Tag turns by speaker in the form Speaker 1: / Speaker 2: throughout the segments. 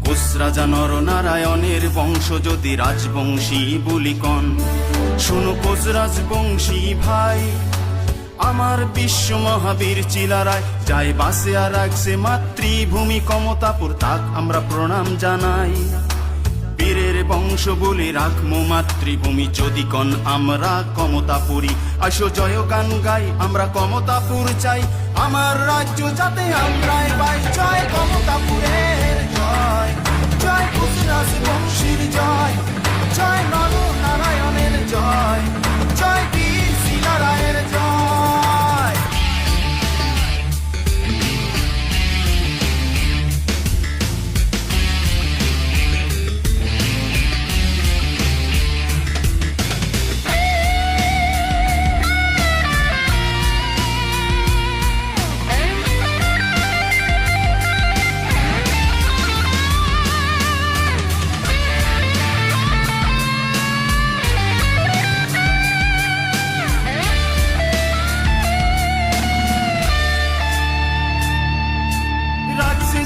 Speaker 1: Coach রাজা নরনারায়ণের বংশ যদি রাজবংশী বলি কন, শোনো কোচ রাজবংশী ভাই, আমার বিশ্ব মহাবীর চিলারায় যায় বাসে আর রাখছে মাতৃভূমি কমতাপুর, তাক আমরা প্রণাম জানাই। বীরের বংশ বলে রাখমো মাতৃভূমি, যদি কন আমরা কমতাপুরি, আসো জয় গান গাই আমরা কমতাপুর চাই, আমার রাজ্য যাতে আমরাই পাই। জয় কমতাপুরের জয়, জয় কোচ রাজবংশীর জয়, জয় নরনারায়ণের জয়, জয় বীর শিলারায়ের জয়।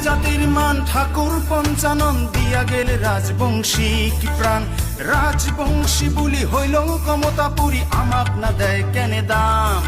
Speaker 1: জাতির মান ঠাকুর পঞ্চানন দিয়া গেলে রাজবংশী কি প্রাণ, রাজবংশী বলি হইল কমতাপুরি, আমাক না দেয় কেনে দাম।